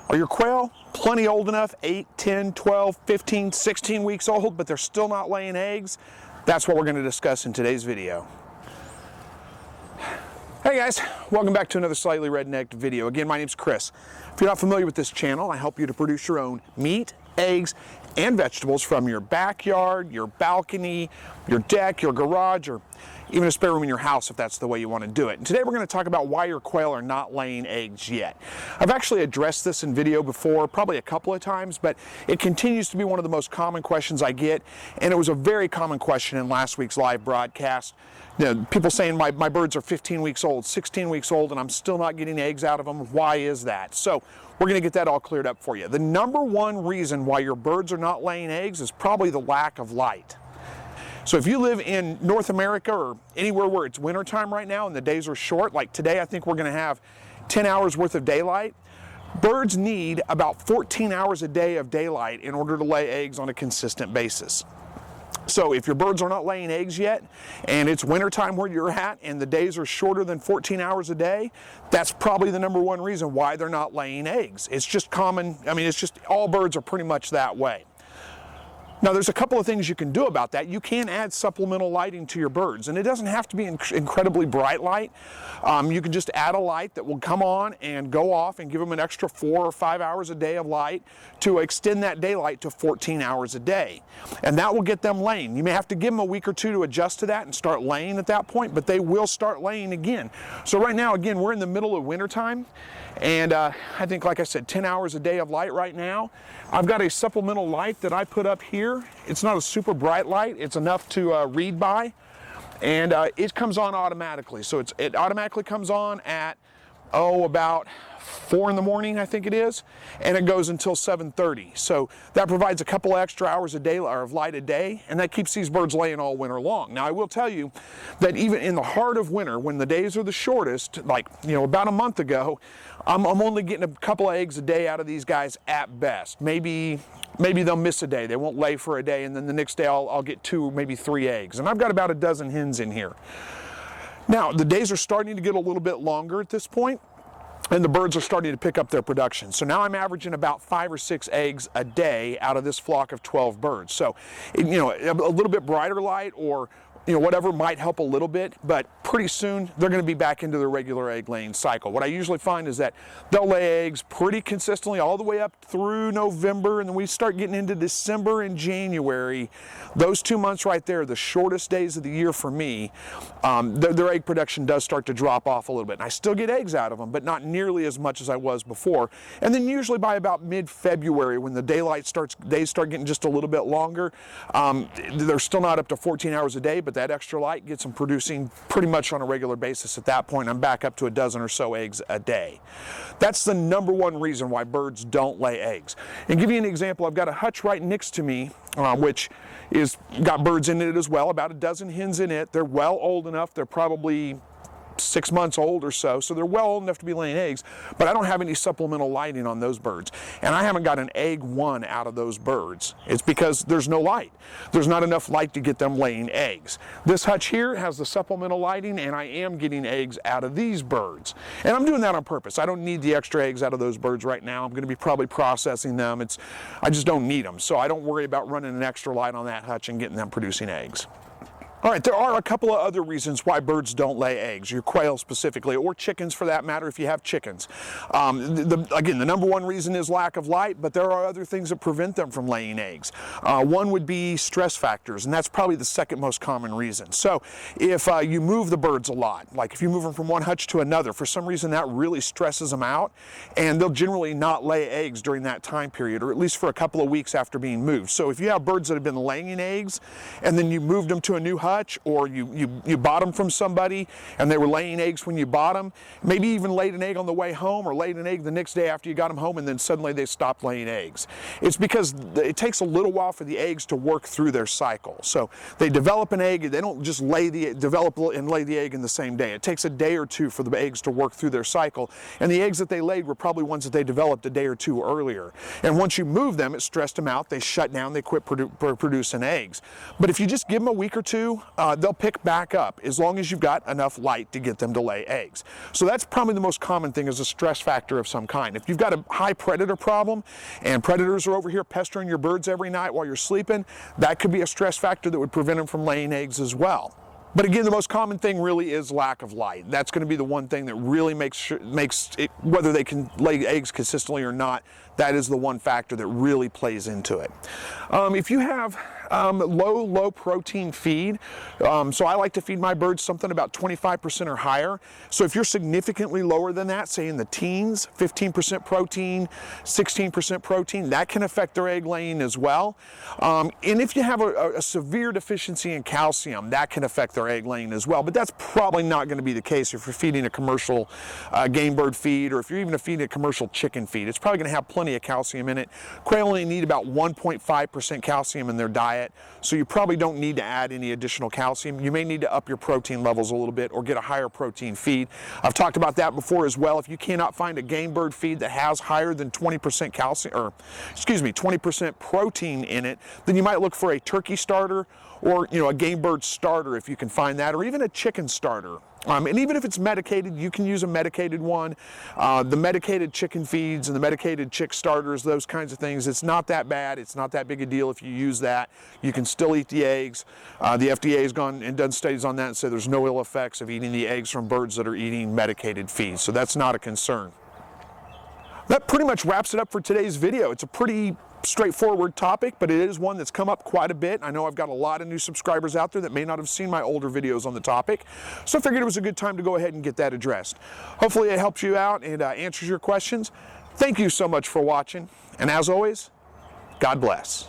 Are your quail plenty old enough, 8, 10, 12, 15, 16 weeks old, but they're still not laying eggs? That's what we're going to discuss in today's video. Hey guys, welcome back to another Slightly Rednecked video. Again, my name's Chris. If you're not familiar with this channel, I help you to produce your own meat, eggs, and vegetables from your backyard, your balcony, your deck, your garage, or even a spare room in your house if that's the way you want to do it. And today we're going to talk about why your quail are not laying eggs yet. I've actually addressed this in video before, probably a couple of times, but it continues to be one of the most common questions I get, and it was a very common question in last week's live broadcast. You know, people saying my birds are 15 weeks old, 16 weeks old, and I'm still not getting eggs out of them. Why is that? So we're going to get that all cleared up for you. The number one reason why your birds are not laying eggs is probably the lack of light. So if you live in North America or anywhere where it's wintertime right now and the days are short, like today I think we're going to have 10 hours worth of daylight, birds need about 14 hours a day of daylight in order to lay eggs on a consistent basis. So if your birds are not laying eggs yet and it's wintertime where you're at and the days are shorter than 14 hours a day, that's probably the number one reason why they're not laying eggs. It's just common, it's just all birds are pretty much that way. Now there's a couple of things you can do about that. You can add supplemental lighting to your birds, and it doesn't have to be incredibly bright light. You can just add a light that will come on and go off and give them an extra 4 or 5 hours a day of light to extend that daylight to 14 hours a day. And that will get them laying. You may have to give them a week or two to adjust to that and start laying at that point, but they will start laying again. So right now, again, we're in the middle of winter time, and I think, like I said, 10 hours a day of light right now. I've got a supplemental light that I put up here. It's not a super bright light. It's enough to read by, and it comes on automatically. So it automatically comes on at, about 4 in the morning, I think it is, and it goes until 7:30. So that provides a couple extra hours a day or of light a day, and that keeps these birds laying all winter long. Now I will tell you that even in the heart of winter, when the days are the shortest, like about a month ago, I'm only getting a couple of eggs a day out of these guys at best. Maybe they'll miss a day. They won't lay for a day, and then the next day I'll get 2, maybe 3 eggs. And I've got about a dozen hens in here. Now, the days are starting to get a little bit longer at this point, and the birds are starting to pick up their production. So now I'm averaging about 5 or 6 eggs a day out of this flock of 12 birds. So, a little bit brighter light or whatever might help a little bit, but pretty soon they're going to be back into their regular egg laying cycle. What I usually find is that they'll lay eggs pretty consistently all the way up through November, and then we start getting into December and January. Those 2 months right there, the shortest days of the year for me, their egg production does start to drop off a little bit. And I still get eggs out of them, but not nearly as much as I was before. And then usually by about mid-February, when the days start getting just a little bit longer, they're still not up to 14 hours a day, but that extra light gets them producing pretty much on a regular basis. At that point, I'm back up to a dozen or so eggs a day. That's the number one reason why birds don't lay eggs. And give you an example, I've got a hutch right next to me, which is got birds in it as well, about a dozen hens in it. They're well old enough. They're probably 6 months old or so they're well old enough to be laying eggs, but I don't have any supplemental lighting on those birds, and I haven't got an egg one out of those birds. It's because there's no light. There's not enough light to get them laying eggs. This hutch here has the supplemental lighting, and I am getting eggs out of these birds, and I'm doing that on purpose. I don't need the extra eggs out of those birds right now. I'm going to be probably processing them. I just don't need them, so I don't worry about running an extra light on that hutch and getting them producing eggs. All right, there are a couple of other reasons why birds don't lay eggs, your quail specifically, or chickens for that matter if you have chickens. Again, the number one reason is lack of light, but there are other things that prevent them from laying eggs. One would be stress factors, and that's probably the second most common reason. So if you move the birds a lot, like if you move them from one hutch to another, for some reason that really stresses them out, and they'll generally not lay eggs during that time period, or at least for a couple of weeks after being moved. So if you have birds that have been laying eggs, and then you moved them to a new hutch, or you bought them from somebody and they were laying eggs when you bought them, maybe even laid an egg on the way home or laid an egg the next day after you got them home, and then suddenly they stopped laying eggs. It's because it takes a little while for the eggs to work through their cycle. So they develop an egg, they don't just develop and lay the egg in the same day. It takes a day or two for the eggs to work through their cycle, and the eggs that they laid were probably ones that they developed a day or two earlier. And once you move them, it stressed them out, they shut down, they quit producing eggs. But if you just give them a week or two, they'll pick back up as long as you've got enough light to get them to lay eggs. So that's probably the most common thing, is a stress factor of some kind. If you've got a high predator problem and predators are over here pestering your birds every night while you're sleeping, that could be a stress factor that would prevent them from laying eggs as well. But again, the most common thing really is lack of light. That's going to be the one thing that really makes it, whether they can lay eggs consistently or not, that is the one factor that really plays into it. If you have low protein feed, so I like to feed my birds something about 25% or higher. So if you're significantly lower than that, say in the teens, 15% protein, 16% protein, that can affect their egg laying as well. And if you have a severe deficiency in calcium, that can affect their egg laying as well. But that's probably not going to be the case if you're feeding a commercial game bird feed, or if you're even feeding a commercial chicken feed. It's probably going to have plenty of calcium in it. Quail only need about 1.5% calcium in their diet, so you probably don't need to add any additional calcium. You may need to up your protein levels a little bit or get a higher protein feed. I've talked about that before as well. If you cannot find a game bird feed that has higher than 20% calcium, or 20% protein in it, then you might look for a turkey starter, or a game bird starter if you can find that, or even a chicken starter. And even if it's medicated, you can use a medicated one. The medicated chicken feeds and the medicated chick starters, those kinds of things, it's not that bad. It's not that big a deal if you use that. You can still eat the eggs. The FDA has gone and done studies on that and said there's no ill effects of eating the eggs from birds that are eating medicated feeds, so that's not a concern. That pretty much wraps it up for today's video. It's a pretty straightforward topic, but it is one that's come up quite a bit. I know I've got a lot of new subscribers out there that may not have seen my older videos on the topic, so I figured it was a good time to go ahead and get that addressed. Hopefully it helps you out and answers your questions. Thank you so much for watching, and as always, God bless.